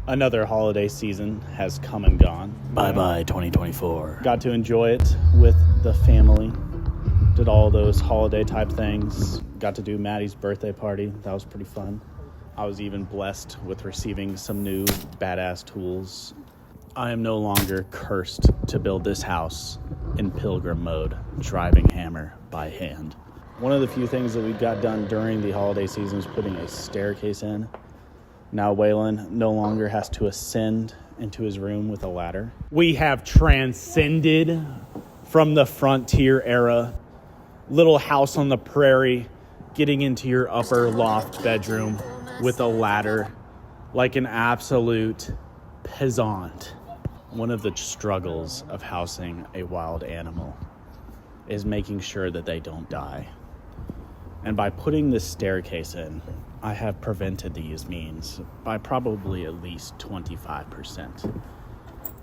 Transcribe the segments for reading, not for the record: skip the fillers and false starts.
Another holiday season has come and gone. Bye-bye 2024. Got to enjoy it with the family. Did all those holiday type things. Got to do Maddie's birthday party. That was pretty fun. I was even blessed with receiving some new badass tools. I am no longer cursed to build this house in pilgrim mode, driving hammer by hand. One of the few things that we got done during the holiday season was putting a staircase in. Now Waylon no longer has to ascend into his room with a ladder. We have transcended from the frontier era, little house on the prairie, getting into your upper loft bedroom with a ladder like an absolute peasant. One of the struggles of housing a wild animal is making sure that they don't die. And by putting this staircase in, I have prevented these means by probably at least 25%.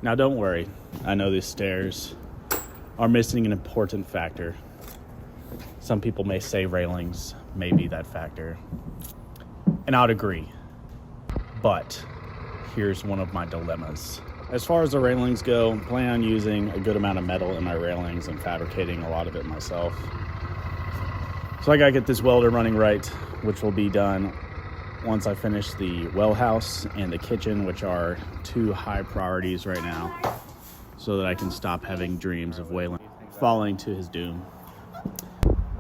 Now don't worry, I know these stairs are missing an important factor. Some people may say railings may be that factor, and I'd agree. But here's one of my dilemmas. As far as the railings go, I plan on using a good amount of metal in my railings and fabricating a lot of it myself. So I gotta get this welder running right, which will be done once I finish the well house and the kitchen, which are two high priorities right now, so that I can stop having dreams of Waylon falling to his doom.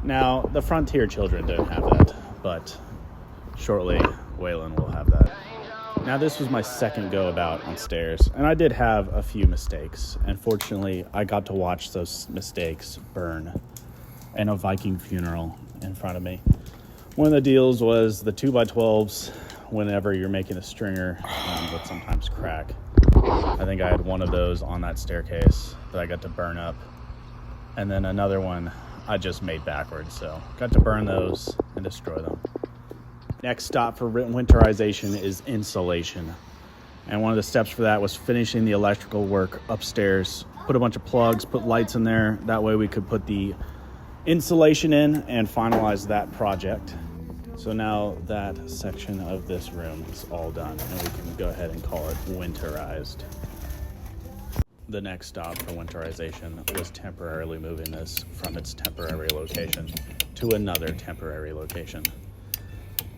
Now, the Frontier children don't have that, but shortly Waylon will have that. Now, this was my second go about on stairs, and I did have a few mistakes. And fortunately, I got to watch those mistakes burn in a Viking funeral in front of me. One of the deals was the 2x12s. Whenever you're making a stringer, would sometimes crack. I think I had one of those on that staircase that I got to burn up, and then another one I just made backwards, so got to burn those and destroy them. Next stop for winterization is insulation, and one of the steps for that was finishing the electrical work upstairs. Put a bunch of plugs, put lights in there. That way we could put the insulation in and finalize that project. So now that section of this room is all done, and we can go ahead and call it winterized. The next stop for winterization was temporarily moving this from its temporary location to another temporary location.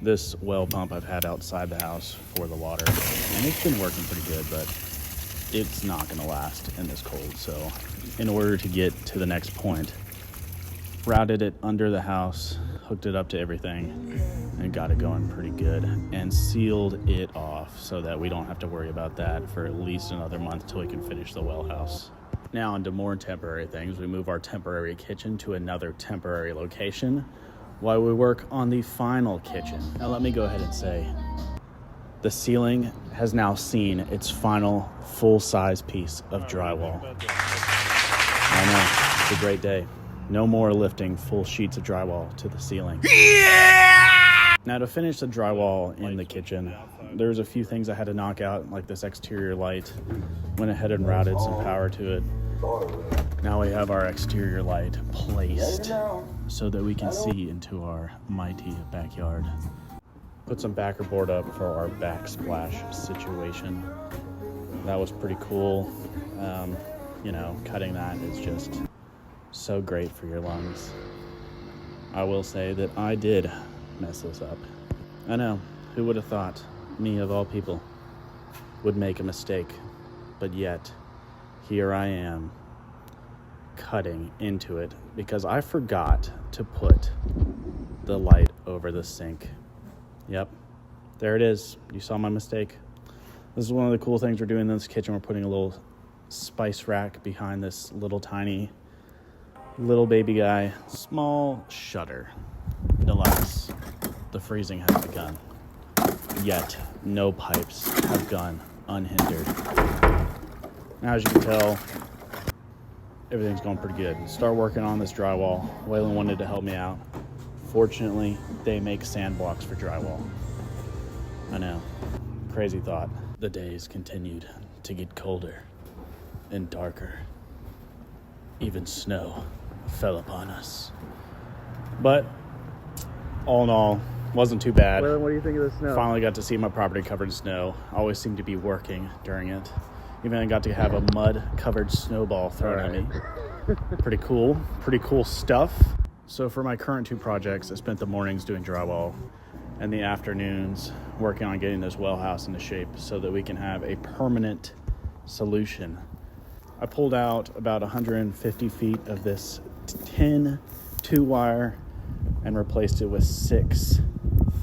This well pump I've had outside the house for the water, and it's been working pretty good, but it's not going to last in this cold. So in order to get to the next point, routed it under the house, hooked it up to everything, and got it going pretty good, and sealed it off so that we don't have to worry about that for at least another month till we can finish the well house. Now into more temporary things, we move our temporary kitchen to another temporary location while we work on the final kitchen. Now let me go ahead and say, the ceiling has now seen its final full-size piece of drywall. I know, it's a great day. No more lifting full sheets of drywall to the ceiling. Yeah! Now to finish the drywall in the kitchen, there's a few things I had to knock out, like this exterior light. Went ahead and routed some power to it. Now we have our exterior light placed so that we can see into our mighty backyard. Put some backer board up for our backsplash situation. That was pretty cool. Cutting that is just so great for your lungs. I will say that I did mess this up. I know, who would have thought me of all people would make a mistake, but yet here I am cutting into it because I forgot to put the light over the sink. Yep, there it is. You saw my mistake. This is one of the cool things we're doing in this kitchen. We're putting a little spice rack behind this little tiny little baby guy. Small shutter. Alas, the freezing has begun. Yet, no pipes have gone unhindered. Now, as you can tell, everything's going pretty good. Start working on this drywall. Waylon wanted to help me out. Fortunately, they make sand blocks for drywall. I know. Crazy thought. The days continued to get colder and darker. Even snow fell upon us. But all in all, Wasn't too bad. Well, what do you think of the snow? Finally got to see my property covered in snow. Always seemed to be working during it. Even got to have a mud-covered snowball thrown at me. Pretty cool stuff. So for my current 2 projects, I spent the mornings doing drywall and the afternoons working on getting this well house into shape so that we can have a permanent solution. I pulled out about 150 feet of this 10 2-wire and replaced it with 6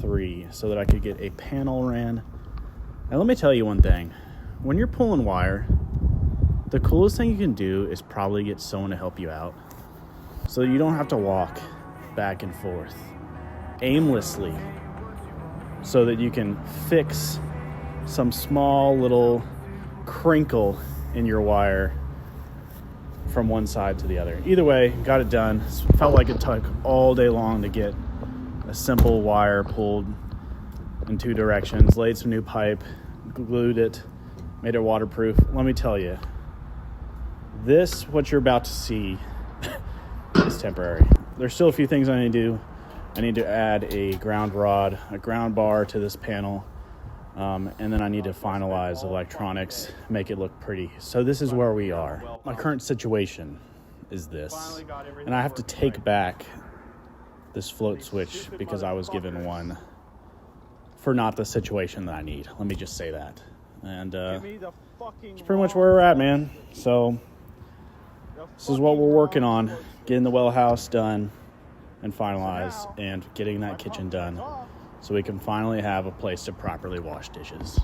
3 so that I could get a panel ran. And let me tell you one thing. When you're pulling wire, the coolest thing you can do is probably get someone to help you out so you don't have to walk back and forth aimlessly, so that you can fix some small little crinkle in your wire from one side to the other. Either way, got it done. Felt like it took all day long to get a simple wire pulled in 2 directions. Laid some new pipe, glued it, made it waterproof. Let me tell you, what you're about to see is temporary. There's still a few things I need to do. I need to add a ground rod, a ground bar to this panel, and then I need to finalize electronics, make it look pretty. So this is where we are. My current situation is this, and I have to take back this float switch because I was given one for not the situation that I need. Let me just say that. And it's pretty much where we're at, man. So this is what we're working on, getting the well house done and finalized, and getting that kitchen done so we can finally have a place to properly wash dishes.